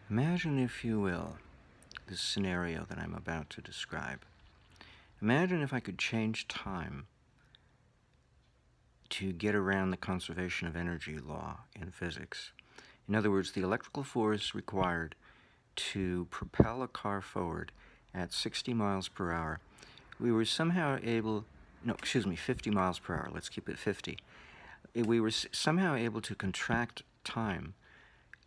Imagine, if you will, this scenario that I'm about to describe. Imagine if I could change time to get around the conservation of energy law in physics. In other words, the electrical force required to propel a car forward at 60 miles per hour, we were somehow able, no, excuse me, 50 miles per hour, let's keep it 50. We were somehow able to contract time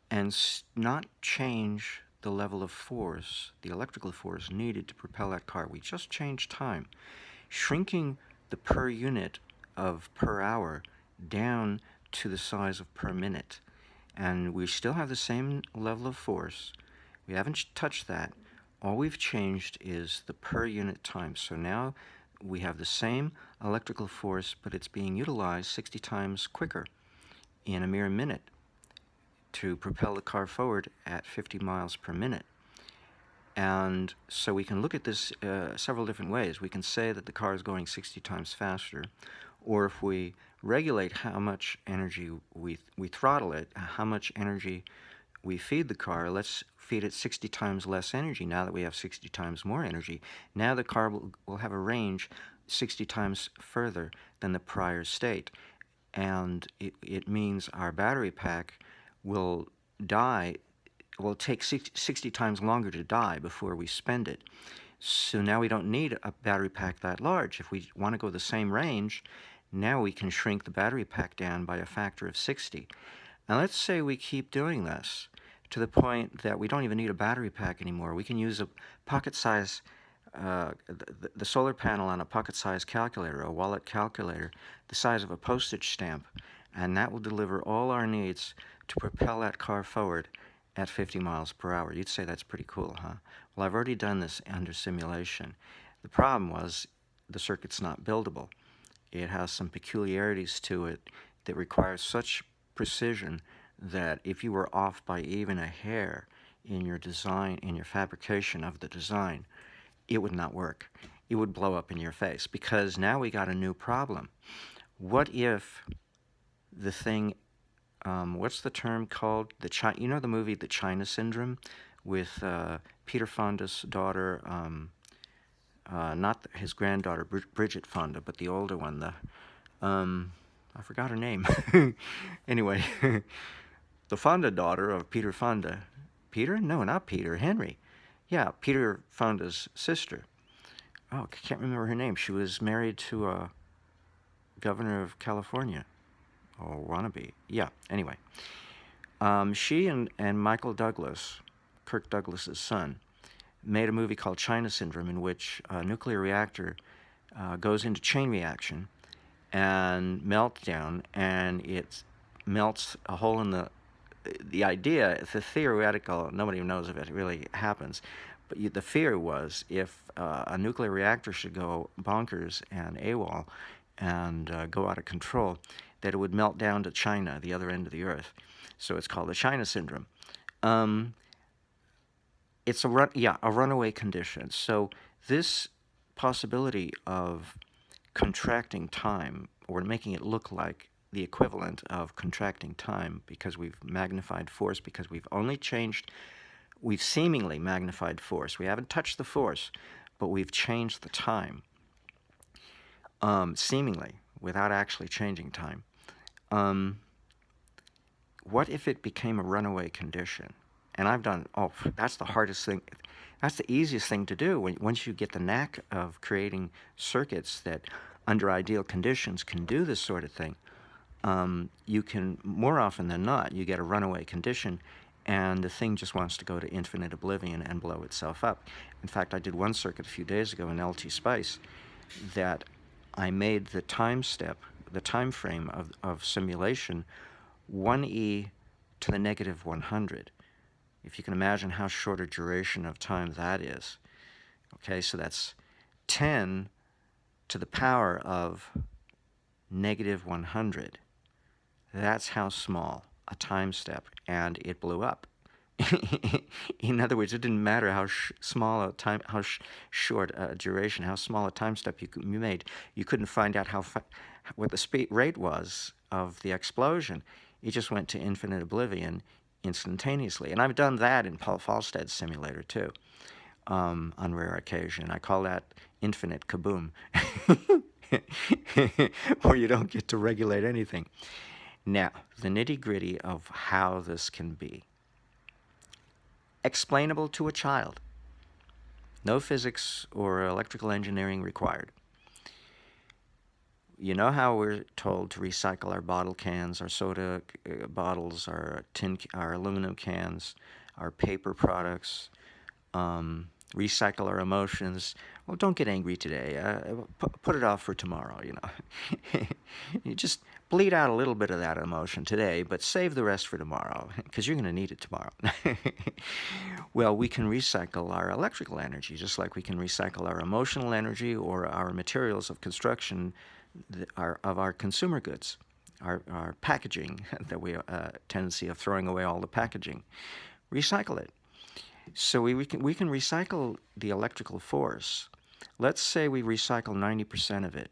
and not change the level of force, the electrical force needed to propel that car. We just changed time, shrinking the per unit of per hour down to the size of per minute. And we still have the same level of force. We haven't touched that. All we've changed is the per unit time. So now we have the same electrical force, but it's being utilized 60 times quicker in a mere minute to propel the car forward at 50 miles per minute. And so we can look at this several different ways. We can say that the car is going 60 times faster, or if we regulate how much energy we throttle it, how much energy we feed the car, let's feed it 60 times less energy now that we have 60 times more energy. Now the car will have a range 60 times further than the prior state. And it means our battery pack will take 60 times longer to die before we spend it. So now we don't need a battery pack that large. If we want to go the same range, now we can shrink the battery pack down by a factor of 60. And let's say we keep doing this to the point that we don't even need a battery pack anymore. We can use a pocket-size, the solar panel on a pocket-size calculator, a wallet calculator, the size of a postage stamp, and that will deliver all our needs to propel that car forward at 50 miles per hour. You'd say that's pretty cool, huh? Well, I've already done this under simulation. The problem was the circuit's not buildable. It has some peculiarities to it that require such precision that if you were off by even a hair in your design, in your fabrication of the design, it would not work. It would blow up in your face, because now we got a new problem. What if the thing, what's the term called? You know the movie The China Syndrome with Peter Fonda's daughter, not his granddaughter, Bridget Fonda, but the older one, I forgot her name. Anyway, the Fonda daughter of Peter Fonda. Peter? No, not Peter. Henry. Yeah, Peter Fonda's sister. Oh, I can't remember her name. She was married to a governor of California. Or wannabe. Yeah, anyway. She and Michael Douglas, Kirk Douglas's son, made a movie called China Syndrome, in which a nuclear reactor goes into chain reaction and meltdown, and it melts a hole in the idea, the theoretical, nobody even knows if it really happens, but the fear was if a nuclear reactor should go bonkers and AWOL and go out of control, that it would melt down to China, the other end of the earth. So it's called the China Syndrome. It's a runaway condition. So this possibility of contracting time, or making it look like the equivalent of contracting time, because we've magnified force, because we've seemingly magnified force. We haven't touched the force, but we've changed the time, seemingly, without actually changing time. What if it became a runaway condition? And I've done, that's the hardest thing. That's the easiest thing to do. Once you get the knack of creating circuits that, under ideal conditions, can do this sort of thing, you can, more often than not, you get a runaway condition, and the thing just wants to go to infinite oblivion and blow itself up. In fact, I did one circuit a few days ago in LT Spice that I made the time step, the time frame of simulation, 1e to the negative 100. If you can imagine how short a duration of time that is. Okay, so that's 10 to the power of negative 100. That's how small a time step, and it blew up. In other words, it didn't matter how small a time, how short a duration, how small a time step you made. You couldn't find out what the speed rate was of the explosion. It just went to infinite oblivion instantaneously. And I've done that in Paul Falstad's simulator too, on rare occasion. I call that infinite kaboom, where you don't get to regulate anything. Now, the nitty-gritty of how this can be. Explainable to a child. No physics or electrical engineering required. You know how we're told to recycle our bottle cans, our soda bottles, our aluminum cans, our paper products, recycle our emotions. Well, don't get angry today. Put it off for tomorrow, you know. You just bleed out a little bit of that emotion today, but save the rest for tomorrow, because you're going to need it tomorrow. Well, we can recycle our electrical energy, just like we can recycle our emotional energy or our materials of construction of our consumer goods, our packaging, that we tendency of throwing away all the packaging. Recycle it. So we can recycle the electrical force. Let's say we recycle 90% of it.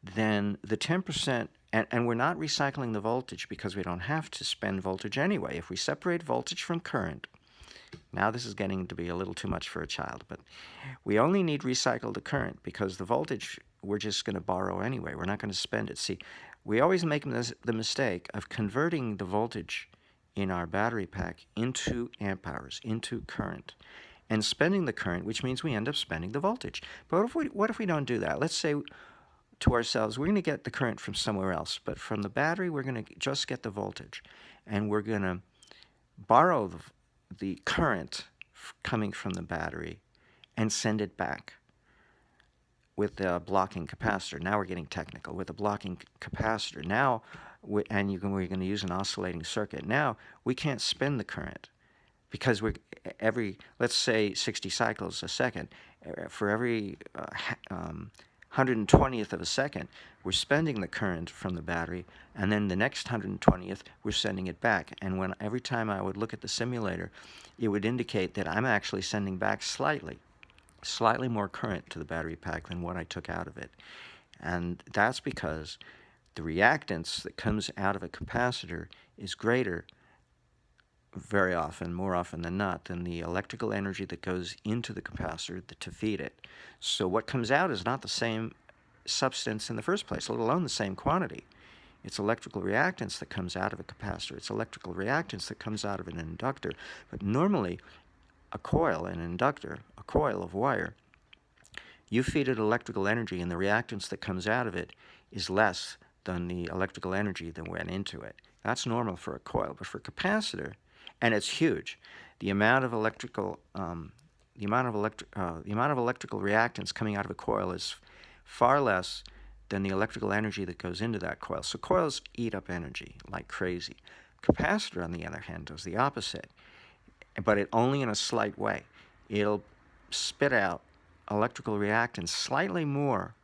Then the 10%, and we're not recycling the voltage because we don't have to spend voltage anyway. If we separate voltage from current, now this is getting to be a little too much for a child, but we only need recycle the current because the voltage we're just going to borrow anyway. We're not going to spend it. See, we always make the mistake of converting the voltage in our battery pack into amp hours, into current, and spending the current, which means we end up spending the voltage. But what if we don't do that? Let's say to ourselves, we're going to get the current from somewhere else, but from the battery, we're going to just get the voltage, and we're going to borrow the current coming from the battery and send it back with the blocking capacitor. Now we're getting technical. With the blocking capacitor, now, we're going to use an oscillating circuit. Now we can't spin the current because let's say 60 cycles a second, for every 120th of a second, we're spending the current from the battery, and then the next 120th, we're sending it back. And every time I would look at the simulator, it would indicate that I'm actually sending back slightly more current to the battery pack than what I took out of it. And that's because the reactance that comes out of a capacitor is greater, very often, more often than not, than the electrical energy that goes into the capacitor to feed it. So what comes out is not the same substance in the first place, let alone the same quantity. It's electrical reactance that comes out of a capacitor. It's electrical reactance that comes out of an inductor. But normally, a coil, an inductor, a coil of wire, you feed it electrical energy, and the reactance that comes out of it is less than the electrical energy that went into it. That's normal for a coil. But for a capacitor, and it's huge, the amount of electrical reactance coming out of a coil is far less than the electrical energy that goes into that coil. So coils eat up energy like crazy. Capacitor, on the other hand, does the opposite, but it only in a slight way. It'll spit out electrical reactance slightly more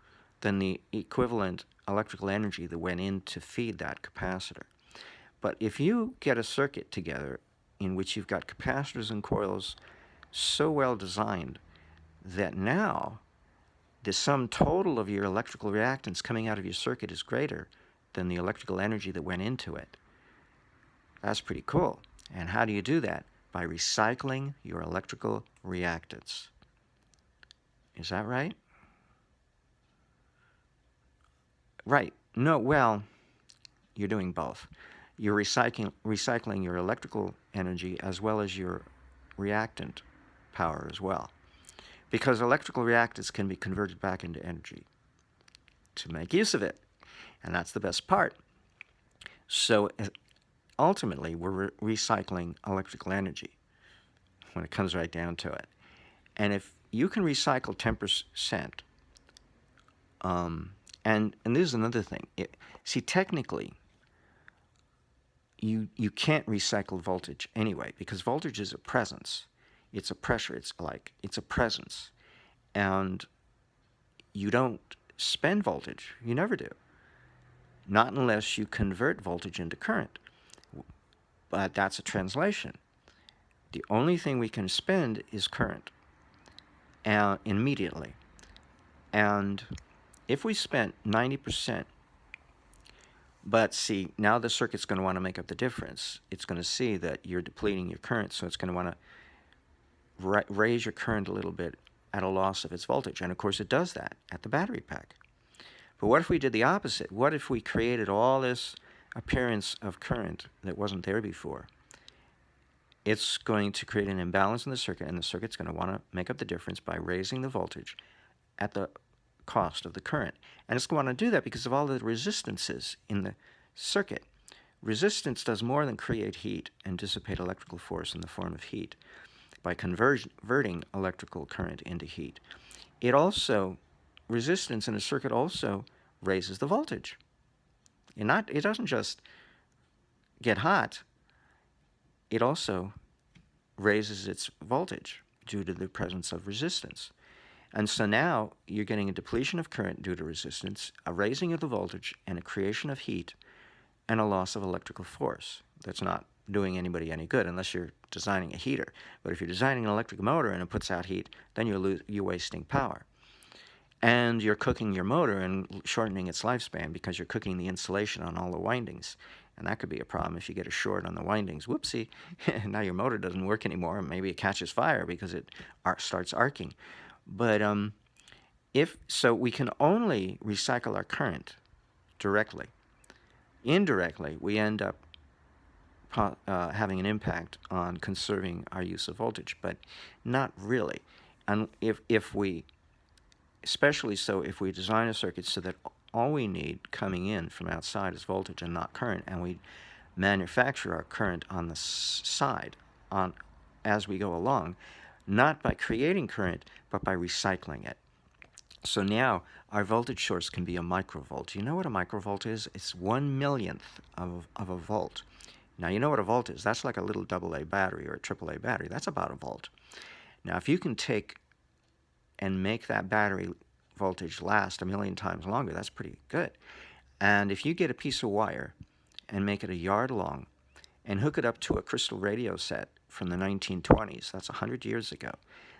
than the equivalent electrical energy that went in to feed that capacitor. But if you get a circuit together in which you've got capacitors and coils so well designed that now the sum total of your electrical reactance coming out of your circuit is greater than the electrical energy that went into it, that's pretty cool. And how do you do that? By recycling your electrical reactance. Is that right? Right. No, well, you're doing both. You're recycling your electrical energy as well as your reactant power as well. Because electrical reactance can be converted back into energy to make use of it. And that's the best part. So ultimately, we're recycling electrical energy when it comes right down to it. And if you can recycle 10%, and this is another thing. See, technically, you can't recycle voltage anyway, because voltage is a presence. It's a pressure. It's a presence. And you don't spend voltage. You never do. Not unless you convert voltage into current. But that's a translation. The only thing we can spend is current, immediately. And if we spent 90% But see, now the circuit's going to want to make up the difference. It's going to see that you're depleting your current, so it's going to want to raise your current a little bit at a loss of its voltage. And of course it does that at the battery pack. But what if we did the opposite? What if we created all this appearance of current that wasn't there before? It's going to create an imbalance in the circuit, and the circuit's going to want to make up the difference by raising the voltage at the cost of the current. And it's going to want to do that because of all the resistances in the circuit. Resistance does more than create heat and dissipate electrical force in the form of heat by converting electrical current into heat. It also, resistance in a circuit also raises the voltage. It doesn't just get hot, it also raises its voltage due to the presence of resistance. And so now you're getting a depletion of current due to resistance, a raising of the voltage, and a creation of heat, and a loss of electrical force. That's not doing anybody any good unless you're designing a heater. But if you're designing an electric motor and it puts out heat, then you're wasting power. And you're cooking your motor and shortening its lifespan because you're cooking the insulation on all the windings. And that could be a problem if you get a short on the windings. Whoopsie, now your motor doesn't work anymore. Maybe it catches fire because it starts arcing. But so we can only recycle our current directly. Indirectly, we end up having an impact on conserving our use of voltage, but not really. And if we, especially so if we design a circuit so that all we need coming in from outside is voltage and not current, and we manufacture our current on the side as we go along, not by creating current, but by recycling it. So now our voltage source can be a microvolt. You know what a microvolt is? It's 1/1,000,000th of a volt. Now you know what a volt is. That's like a little AA battery or a AAA battery. That's about a volt. Now if you can take and make that battery voltage last 1,000,000 times longer, that's pretty good. And if you get a piece of wire and make it a yard long and hook it up to a crystal radio set from the 1920s, that's 100 years ago,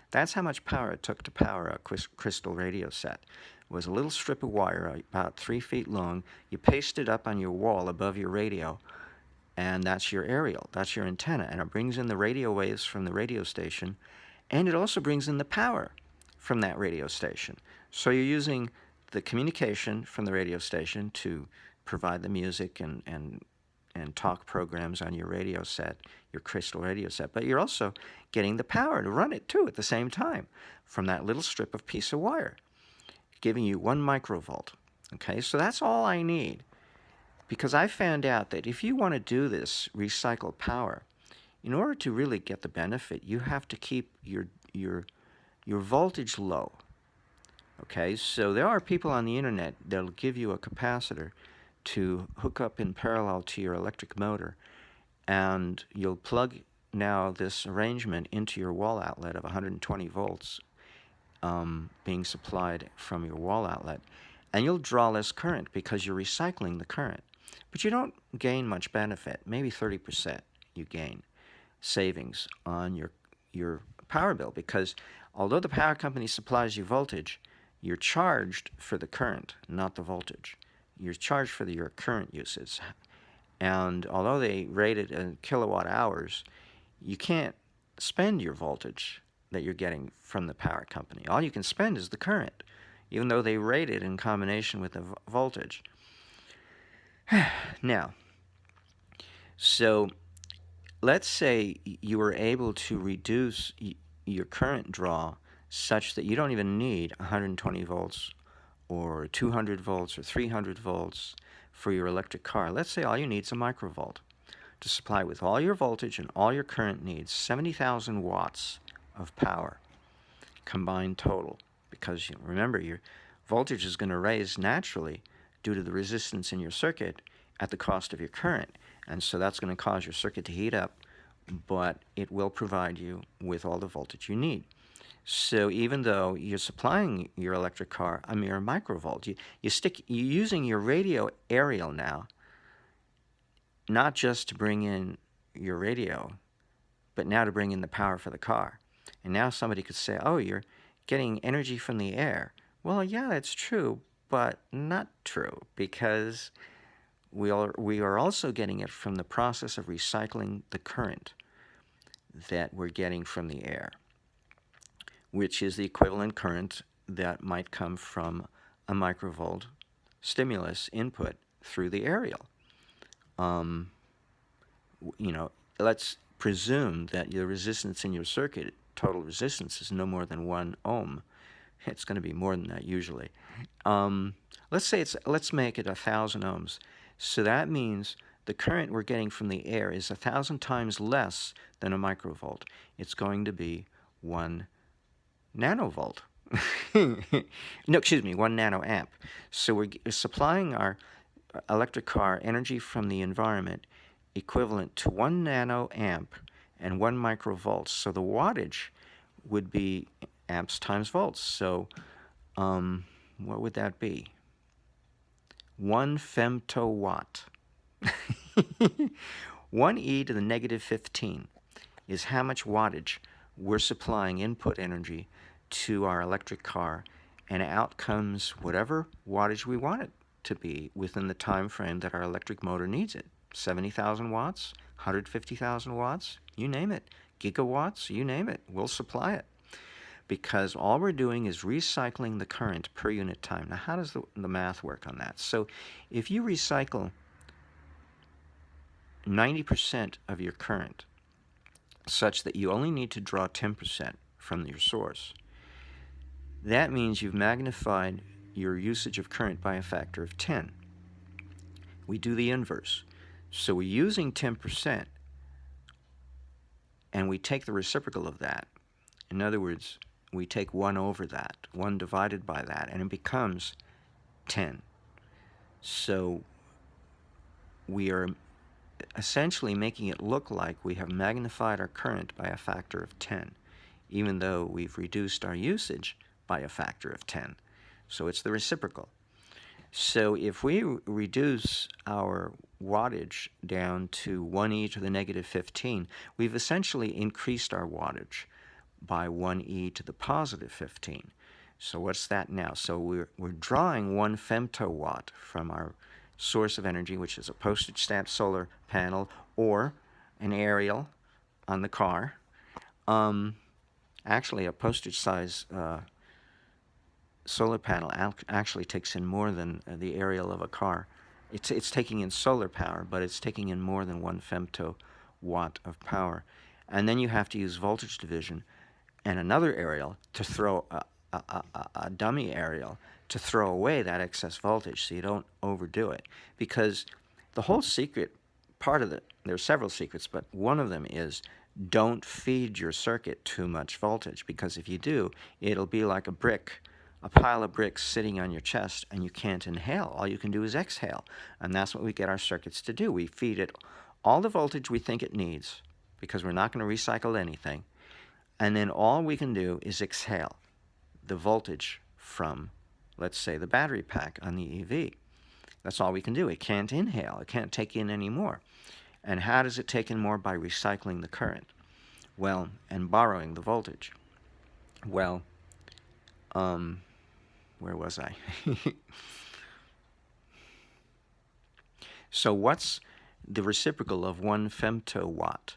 that's how much power it took to power a crystal radio set. It was a little strip of wire about 3 feet long. You paste it up on your wall above your radio, and that's your aerial, that's your antenna, and it brings in the radio waves from the radio station, and it also brings in the power from that radio station. So you're using the communication from the radio station to provide the music and talk programs on your radio set, your crystal radio set, but you're also getting the power to run it too at the same time from that little strip of piece of wire, giving you 1 microvolt. Okay, so that's all I need, because I found out that if you want to do this recycled power, in order to really get the benefit, you have to keep your voltage low. Okay, so there are people on the internet that'll give you a capacitor to hook up in parallel to your electric motor, and you'll plug now this arrangement into your wall outlet of 120 volts being supplied from your wall outlet, and you'll draw less current because you're recycling the current. But you don't gain much benefit. Maybe 30% you gain savings on your power bill, because although the power company supplies you voltage, you're charged for the current, not the voltage. You're charged for your current usage. And although they rate it in kilowatt hours, you can't spend your voltage that you're getting from the power company. All you can spend is the current, even though they rate it in combination with the voltage. Now, so let's say you were able to reduce your current draw such that you don't even need 120 volts or 200 volts or 300 volts for your electric car. Let's say all you need is a microvolt to supply with all your voltage and all your current needs, 70,000 watts of power combined total, because remember, your voltage is going to raise naturally due to the resistance in your circuit at the cost of your current, and so that's going to cause your circuit to heat up, but it will provide you with all the voltage you need. So even though you're supplying your electric car a mere microvolt, you're using your radio aerial now, not just to bring in your radio, but now to bring in the power for the car. And now somebody could say, oh, you're getting energy from the air. Well, yeah, that's true, but not true, because we are also getting it from the process of recycling the current that we're getting from the air, which is the equivalent current that might come from a microvolt stimulus input through the aerial. Let's presume that your resistance in your circuit, total resistance, is no more than 1 ohm. It's going to be more than that usually. Let's make it 1,000 ohms. So that means the current we're getting from the air is 1,000 times less than a microvolt. It's going to be 1 nanovolt. No, excuse me, 1 nanoamp. So we're supplying our electric car energy from the environment equivalent to 1 nanoamp and 1 microvolt. So the wattage would be amps times volts. So what would that be? 1 femtowatt. 1 e to the negative 15 is how much wattage we're supplying input energy to our electric car, and out comes whatever wattage we want it to be within the time frame that our electric motor needs it. 70,000 watts, 150,000 watts, you name it. Gigawatts, you name it. We'll supply it. Because all we're doing is recycling the current per unit time. Now, how does the math work on that? So if you recycle 90% of your current such that you only need to draw 10% from your source, that means you've magnified your usage of current by a factor of 10. We do the inverse. So we're using 10%, and we take the reciprocal of that. In other words, we take 1 over that, 1 divided by that, and it becomes 10. So we are essentially making it look like we have magnified our current by a factor of 10, even though we've reduced our usage by a factor of 10. So it's the reciprocal. So if we reduce our wattage down to 1 e to the negative 15, we've essentially increased our wattage by 1 e to the positive 15. So what's that now? So we're drawing 1 femtowatt from our source of energy, which is a postage stamp solar panel or an aerial on the car. Actually, a postage size solar panel actually takes in more than the aerial of a car. It's taking in solar power, but it's taking in more than 1 femtowatt of power. And then you have to use voltage division and another aerial to throw a dummy aerial to throw away that excess voltage so you don't overdo it. Because the whole secret, there are several secrets, but one of them is don't feed your circuit too much voltage, because if you do, it'll be like a pile of bricks sitting on your chest, and you can't inhale. All you can do is exhale, and that's what we get our circuits to do. We feed it all the voltage we think it needs, because we're not going to recycle anything, and then all we can do is exhale the voltage from, let's say, the battery pack on the EV. That's all we can do. It can't inhale. It can't take in any more. And how does it take in more? By recycling the current. Well, and borrowing the voltage. Well, where was I? So what's the reciprocal of 1 femtowatt?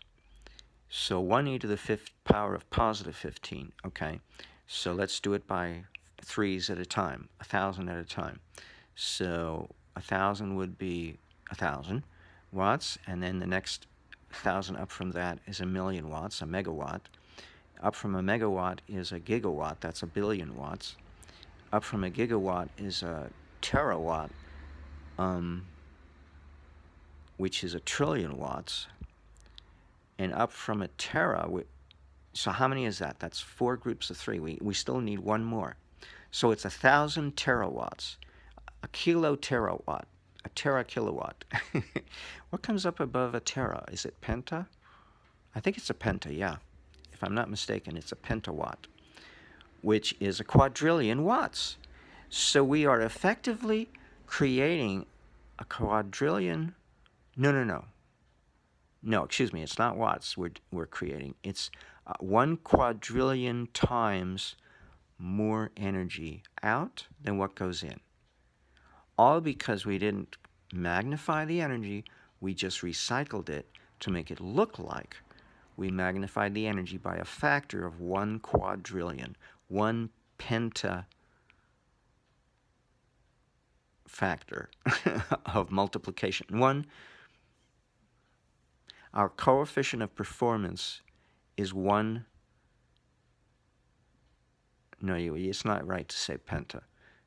So 1 e to the 5th power of positive 15, okay? So let's do it by 3s at a time, 1,000 at a time. So 1,000 would be 1,000 watts, and then the next 1,000 up from that is 1,000,000 watts, a megawatt. Up from a megawatt is a gigawatt, that's 1,000,000,000 watts. Up from a gigawatt is a terawatt, which is 1,000,000,000,000 watts. And up from a tera, so how many is that? That's 4 groups of 3. We still need 1 more. So it's 1,000 terawatts, a kilo terawatt, a tera kilowatt. What comes up above a tera? Is it penta? I think it's a penta, yeah. If I'm not mistaken, it's a pentawatt, which is a quadrillion watts. So we are effectively creating a quadrillion. No, excuse me, it's not watts we're creating. It's 1 quadrillion times more energy out than what goes in. All because we didn't magnify the energy, we just recycled it to make it look like we magnified the energy by a factor of 1 quadrillion, 1 penta factor of multiplication. Our coefficient of performance is 1. No, it's not right to say penta.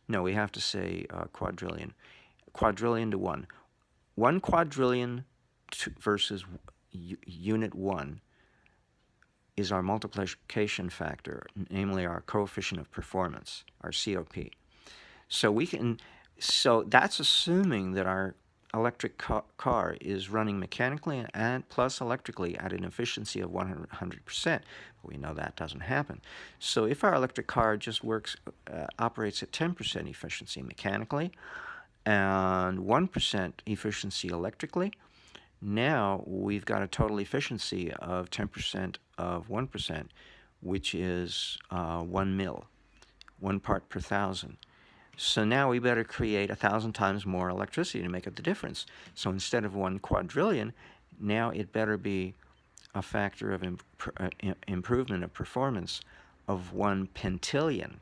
No, we have to say quadrillion. Quadrillion to 1. 1 quadrillion versus unit 1 is our multiplication factor, namely our coefficient of performance, our COP. So that's assuming that our electric car is running mechanically and plus electrically at an efficiency of 100%. We know that doesn't happen. So if our electric car just operates at 10% efficiency mechanically and 1% efficiency electrically, now we've got a total efficiency of 10% of 1%, which is 1 mil, 1 part per thousand. So now we better create 1,000 times more electricity to make up the difference. So instead of 1 quadrillion, now it better be a factor of improvement of performance of 1 pentillion.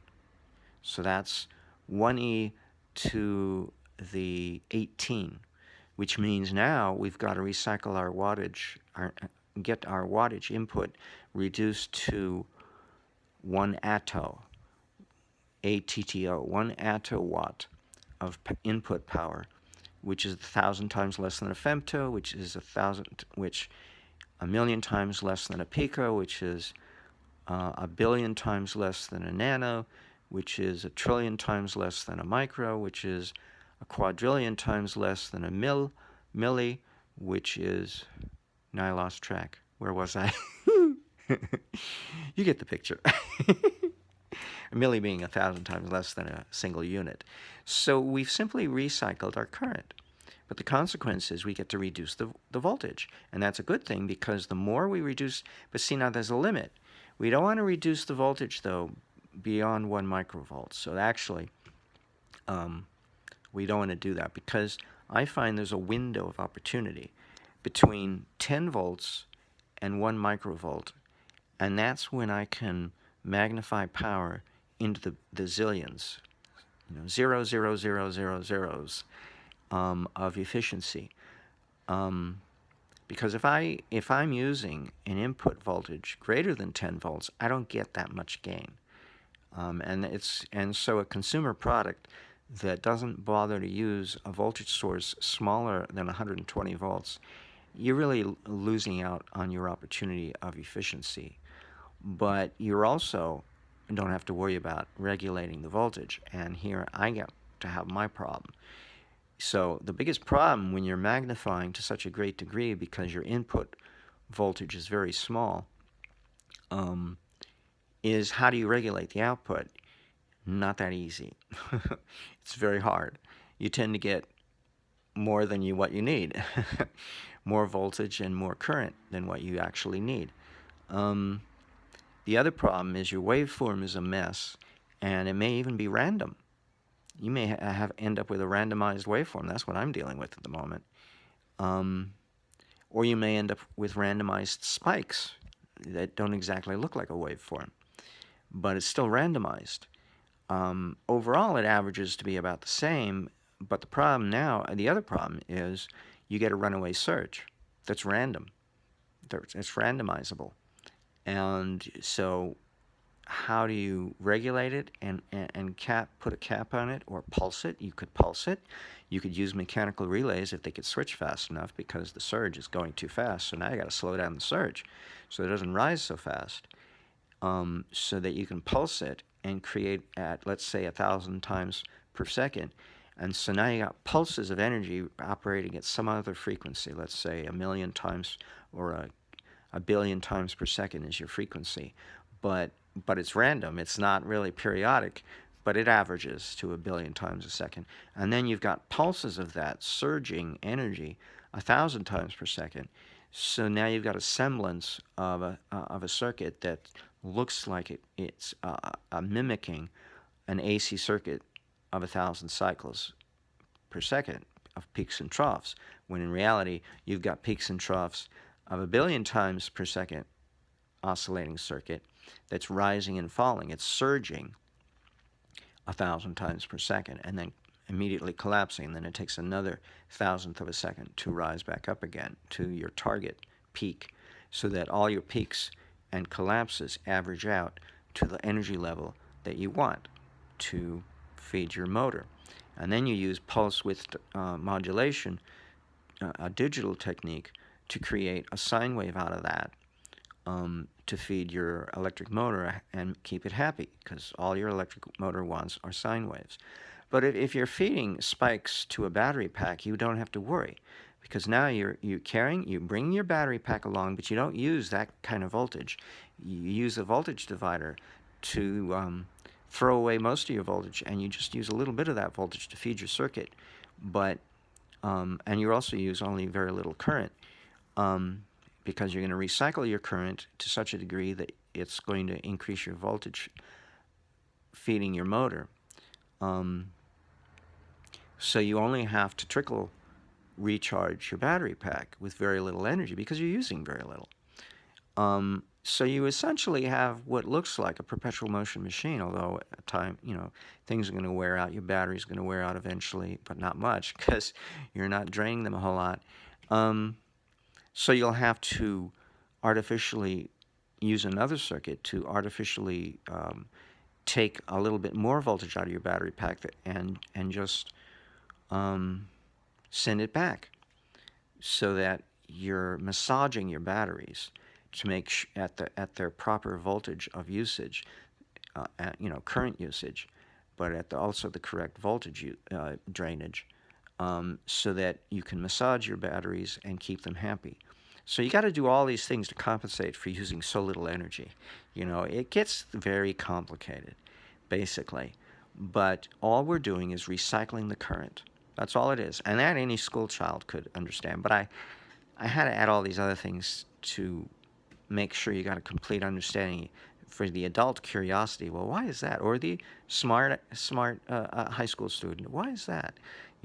So that's 1e to the 18, which means now we've got to recycle our wattage, get our wattage input reduced to 1 atto. ATTO, 1 attowatt of input power, which is 1,000 times less than a femto, which is a million times less than a pico, which is a billion times less than a nano, which is a trillion times less than a micro, which is a quadrillion times less than a milli, which is... Now I lost track. Where was I? You get the picture. A milli being 1,000 times less than a single unit. So we've simply recycled our current. But the consequence is we get to reduce the voltage. And that's a good thing because the more we reduce... But see, now there's a limit. We don't want to reduce the voltage, though, beyond 1 microvolt. So actually, we don't want to do that because I find there's a window of opportunity between 10 volts and 1 microvolt. And that's when I can magnify power into the zillions, 0, 0, 0, 0, zeros of efficiency. Because if I'm using an input voltage greater than 10 volts, I don't get that much gain. And so a consumer product that doesn't bother to use a voltage source smaller than 120 volts, you're really losing out on your opportunity of efficiency. But you're also don't have to worry about regulating the voltage. And here I get to have my problem. So the biggest problem when you're magnifying to such a great degree because your input voltage is very small is how do you regulate the output? Not that easy. It's very hard. You tend to get more than what you need. More voltage and more current than what you actually need. The other problem is your waveform is a mess, and it may even be random. You may end up with a randomized waveform. That's what I'm dealing with at the moment. Or you may end up with randomized spikes that don't exactly look like a waveform, but it's still randomized. Overall, it averages to be about the same, but the other problem is you get a runaway surge that's random. It's randomizable. And so how do you regulate it and put a cap on it or pulse it? You could pulse it. You could use mechanical relays if they could switch fast enough because the surge is going too fast. So now you got to slow down the surge so it doesn't rise so fast, so that you can pulse it and create at, let's say, 1,000 times per second. And so now you got pulses of energy operating at some other frequency, let's say 1,000,000 times or a billion times per second is your frequency. But it's random. It's not really periodic, but it averages to 1,000,000,000 times a second. And then you've got pulses of that surging energy 1,000 times per second. So now you've got a semblance of a circuit that looks like it's mimicking an AC circuit of 1,000 cycles per second of peaks and troughs, when in reality you've got peaks and troughs of 1,000,000,000 times per second oscillating circuit that's rising and falling. It's surging 1,000 times per second and then immediately collapsing. And then it takes another thousandth of a second to rise back up again to your target peak, so that all your peaks and collapses average out to the energy level that you want to feed your motor. And then you use pulse width modulation, a digital technique, to create a sine wave out of that, to feed your electric motor and keep it happy, because all your electric motor wants are sine waves. But if you're feeding spikes to a battery pack, you don't have to worry, because now you bring your battery pack along, but you don't use that kind of voltage. You use a voltage divider to throw away most of your voltage, and you just use a little bit of that voltage to feed your circuit. But and you also use only very little current, because you're going to recycle your current to such a degree that it's going to increase your voltage feeding your motor. So you only have to trickle recharge your battery pack with very little energy, because you're using very little. So you essentially have what looks like a perpetual motion machine, although at time, things are going to wear out. Your battery's going to wear out eventually, but not much, because you're not draining them a whole lot. So you'll have to artificially use another circuit to artificially take a little bit more voltage out of your battery pack and just send it back, so that you're massaging your batteries to make at their proper voltage of usage, current usage, but at also the correct voltage drainage, so that you can massage your batteries and keep them happy. So you got to do all these things to compensate for using so little energy. It gets very complicated, basically. But all we're doing is recycling the current. That's all it is. And that any school child could understand. But I had to add all these other things to make sure you got a complete understanding. For the adult curiosity, well, why is that? Or the smart high school student, why is that?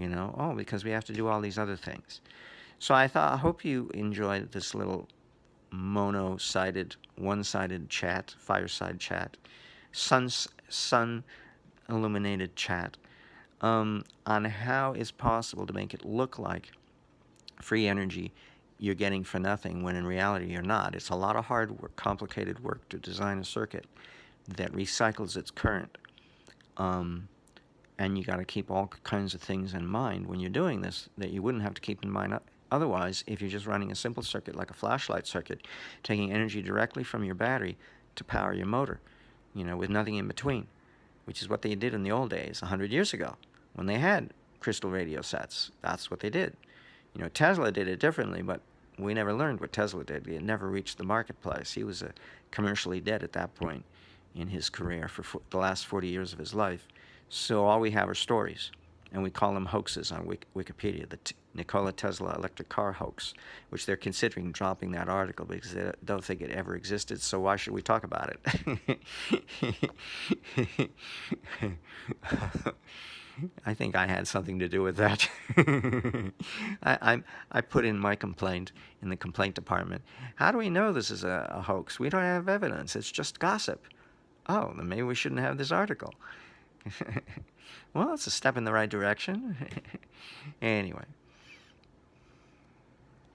Oh, because we have to do all these other things. So I hope you enjoyed this little mono-sided, one-sided chat, fireside chat, sun-illuminated chat, on how it's possible to make it look like free energy you're getting for nothing, when in reality you're not. It's a lot of hard work, complicated work, to design a circuit that recycles its current. And you got to keep all kinds of things in mind when you're doing this that you wouldn't have to keep in mind otherwise if you're just running a simple circuit like a flashlight circuit, taking energy directly from your battery to power your motor, with nothing in between, which is what they did in the old days, 100 years ago, when they had crystal radio sets. That's what they did. Tesla did it differently, but we never learned what Tesla did. It never reached the marketplace. He was commercially dead at that point in his career for the last 40 years of his life. So all we have are stories, and we call them hoaxes on Wikipedia. The Nikola Tesla electric car hoax, which they're considering dropping that article because they don't think it ever existed, so why should we talk about it? I think I had something to do with that. I put in my complaint in the complaint department. How do we know this is a hoax? We don't have evidence. It's just gossip. Oh, then maybe we shouldn't have this article. Well, it's a step in the right direction. Anyway.